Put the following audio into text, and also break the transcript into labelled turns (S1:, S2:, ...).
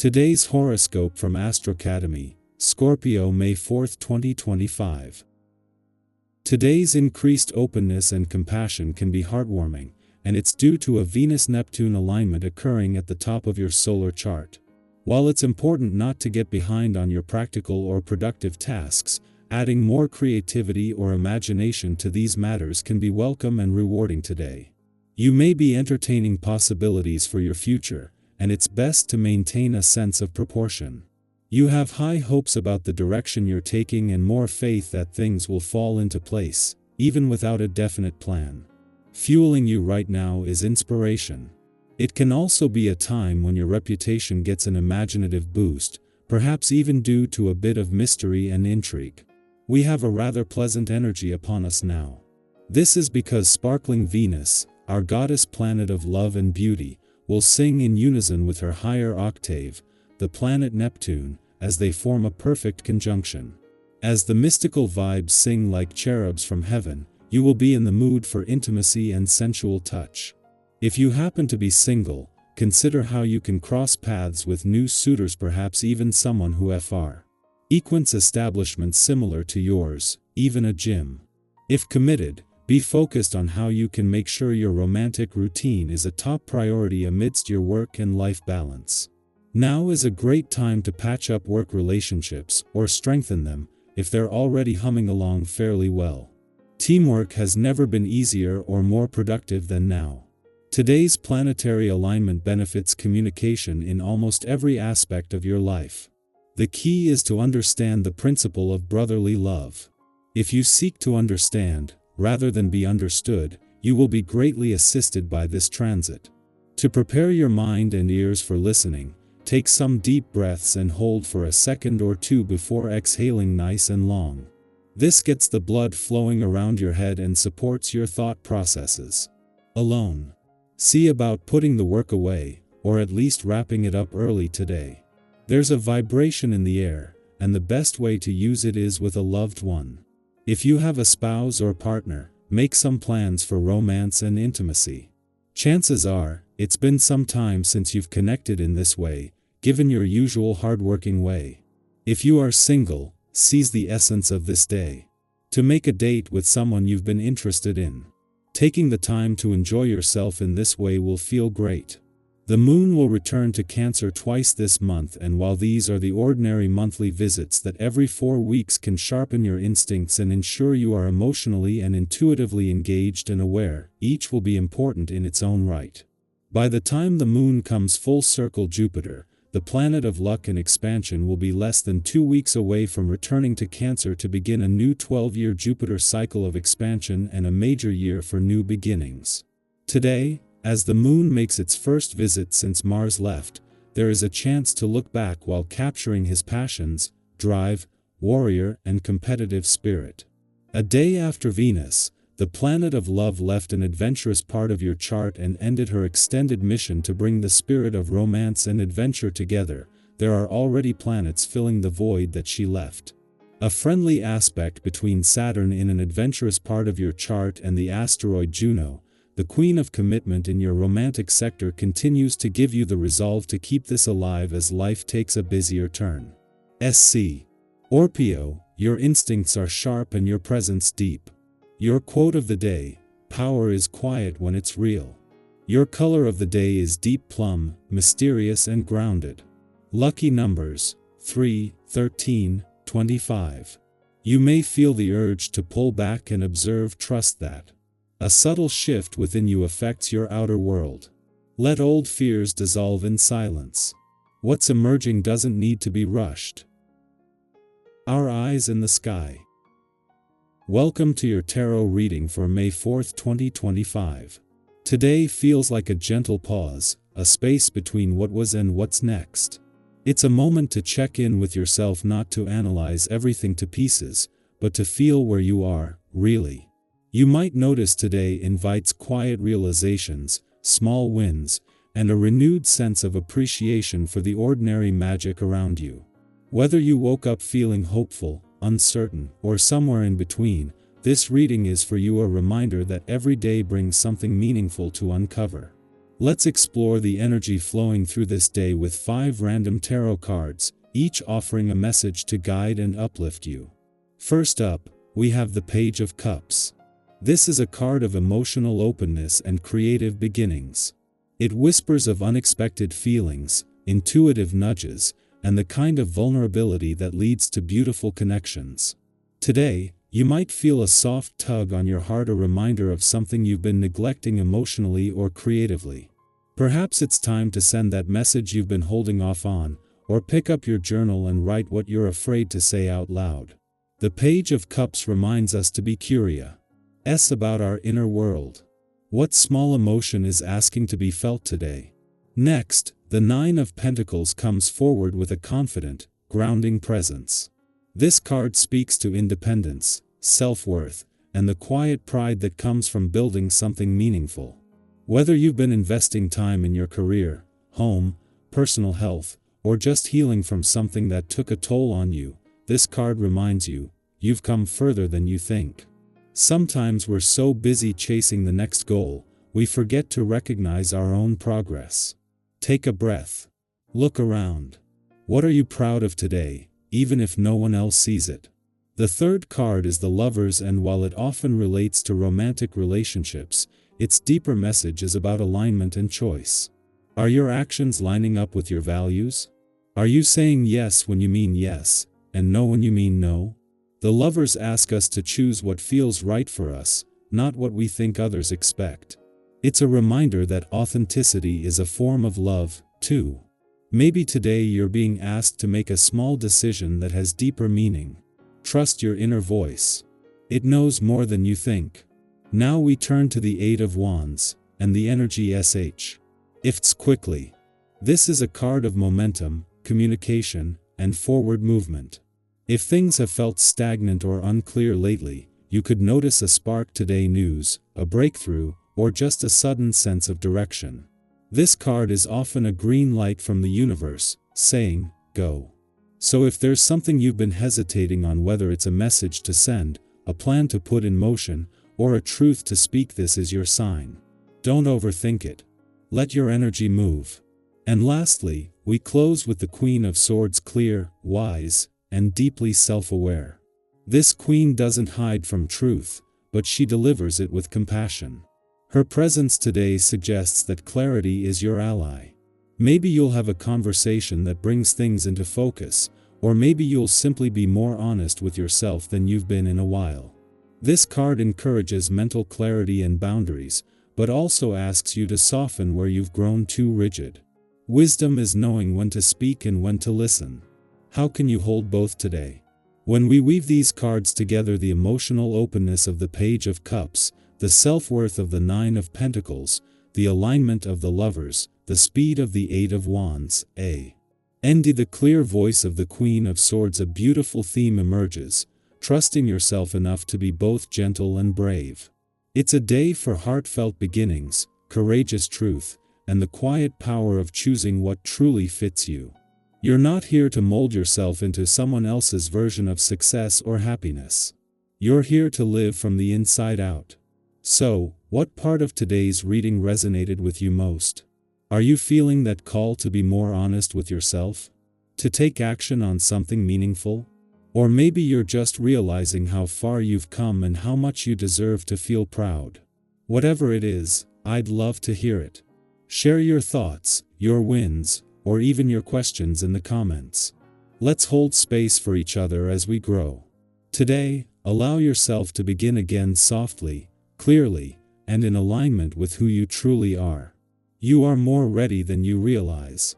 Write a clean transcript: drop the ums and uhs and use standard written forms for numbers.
S1: Today's horoscope from Astrocademy, Scorpio, May 4, 2025. Today's increased openness and compassion can be heartwarming, and it's due to a Venus-Neptune alignment occurring at the top of your solar chart. While it's important not to get behind on your practical or productive tasks, adding more creativity or imagination to these matters can be welcome and rewarding today. You may be entertaining possibilities for your future, and it's best to maintain a sense of proportion. You have high hopes about the direction you're taking and more faith that things will fall into place, even without a definite plan. Fueling you right now is inspiration. It can also be a time when your reputation gets an imaginative boost, perhaps even due to a bit of mystery and intrigue. We have a rather pleasant energy upon us now. This is because sparkling Venus, our goddess planet of love and beauty, will sing in unison with her higher octave, the planet Neptune, as they form a perfect conjunction. As the mystical vibes sing like cherubs from heaven, you will be in the mood for intimacy and sensual touch. If you happen to be single, consider how you can cross paths with new suitors, perhaps even someone who frequents establishments similar to yours, even a gym. If committed, be focused on how you can make sure your romantic routine is a top priority amidst your work and life balance. Now is a great time to patch up work relationships or strengthen them if they're already humming along fairly well. Teamwork has never been easier or more productive than now. Today's planetary alignment benefits communication in almost every aspect of your life. The key is to understand the principle of brotherly love. If you seek to understand, rather than be understood, you will be greatly assisted by this transit. To prepare your mind and ears for listening, take some deep breaths and hold for a second or two before exhaling nice and long. This gets the blood flowing around your head and supports your thought processes. Alone. See about putting the work away, or at least wrapping it up early today. There's a vibration in the air, and the best way to use it is with a loved one. If you have a spouse or partner, make some plans for romance and intimacy. Chances are, it's been some time since you've connected in this way, given your usual hardworking way. If you are single, seize the essence of this day to make a date with someone you've been interested in. Taking the time to enjoy yourself in this way will feel great. The moon will return to Cancer twice this month, and while these are the ordinary monthly visits that every 4 weeks can sharpen your instincts and ensure you are emotionally and intuitively engaged and aware, each will be important in its own right. By the time the moon comes full circle, Jupiter, the planet of luck and expansion, will be less than 2 weeks away from returning to Cancer to begin a new 12-year Jupiter cycle of expansion and a major year for new beginnings. Today, as the moon makes its first visit since Mars left, there is a chance to look back while capturing his passions, drive, warrior, and competitive spirit. A day after Venus, the planet of love left an adventurous part of your chart and ended her extended mission to bring the spirit of romance and adventure together, there are already planets filling the void that she left. A friendly aspect between Saturn in an adventurous part of your chart and the asteroid Juno, the queen of commitment in your romantic sector, continues to give you the resolve to keep this alive as life takes a busier turn. Scorpio, your instincts are sharp and your presence deep. Your quote of the day: power is quiet when it's real. Your color of the day is deep plum, mysterious and grounded. Lucky numbers: 3, 13, 25. You may feel the urge to pull back and observe. Trust that a subtle shift within you affects your outer world. Let old fears dissolve in silence. What's emerging doesn't need to be rushed. Our eyes in the sky. Welcome to your tarot reading for May 4, 2025. Today feels like a gentle pause, a space between what was and what's next. It's a moment to check in with yourself, not to analyze everything to pieces, but to feel where you are, really. You might notice today invites quiet realizations, small wins, and a renewed sense of appreciation for the ordinary magic around you. Whether you woke up feeling hopeful, uncertain, or somewhere in between, this reading is for you, a reminder that every day brings something meaningful to uncover. Let's explore the energy flowing through this day with 5 random tarot cards, each offering a message to guide and uplift you. First up, we have the Page of Cups. This is a card of emotional openness and creative beginnings. It whispers of unexpected feelings, intuitive nudges, and the kind of vulnerability that leads to beautiful connections. Today, you might feel a soft tug on your heart, a reminder of something you've been neglecting emotionally or creatively. Perhaps it's time to send that message you've been holding off on, or pick up your journal and write what you're afraid to say out loud. The Page of Cups reminds us to be curious about our inner world. What small emotion is asking to be felt today? Next, the Nine of Pentacles comes forward with a confident, grounding presence. This card speaks to independence, self-worth, and the quiet pride that comes from building something meaningful. Whether you've been investing time in your career, home, personal health, or just healing from something that took a toll on you, this card reminds you, you've come further than you think. Sometimes we're so busy chasing the next goal, we forget to recognize our own progress. Take a breath. Look around. What are you proud of today, even if no one else sees it? The third card is the Lovers, and while it often relates to romantic relationships, its deeper message is about alignment and choice. Are your actions lining up with your values? Are you saying yes when you mean yes, and no when you mean no? The Lovers ask us to choose what feels right for us, not what we think others expect. It's a reminder that authenticity is a form of love, too. Maybe today you're being asked to make a small decision that has deeper meaning. Trust your inner voice. It knows more than you think. Now we turn to the Eight of Wands, and the energy shifts quickly. This is a card of momentum, communication, and forward movement. If things have felt stagnant or unclear lately, you could notice a spark today: news, a breakthrough, or just a sudden sense of direction. This card is often a green light from the universe, saying, go. So if there's something you've been hesitating on, whether it's a message to send, a plan to put in motion, or a truth to speak, this is your sign. Don't overthink it. Let your energy move. And lastly, we close with the Queen of Swords, clear, wise, and deeply self-aware. This queen doesn't hide from truth, but she delivers it with compassion. Her presence today suggests that clarity is your ally. Maybe you'll have a conversation that brings things into focus, or maybe you'll simply be more honest with yourself than you've been in a while. This card encourages mental clarity and boundaries, but also asks you to soften where you've grown too rigid. Wisdom is knowing when to speak and when to listen. How can you hold both today? When we weave these cards together, the emotional openness of the Page of Cups, the self-worth of the Nine of Pentacles, the alignment of the Lovers, the speed of the Eight of Wands, and the clear voice of the Queen of Swords, a beautiful theme emerges, trusting yourself enough to be both gentle and brave. It's a day for heartfelt beginnings, courageous truth, and the quiet power of choosing what truly fits you. You're not here to mold yourself into someone else's version of success or happiness. You're here to live from the inside out. So, what part of today's reading resonated with you most? Are you feeling that call to be more honest with yourself? To take action on something meaningful? Or maybe you're just realizing how far you've come and how much you deserve to feel proud. Whatever it is, I'd love to hear it. Share your thoughts, your wins, or even your questions in the comments. Let's hold space for each other as we grow. Today, allow yourself to begin again softly, clearly, and in alignment with who you truly are. You are more ready than you realize.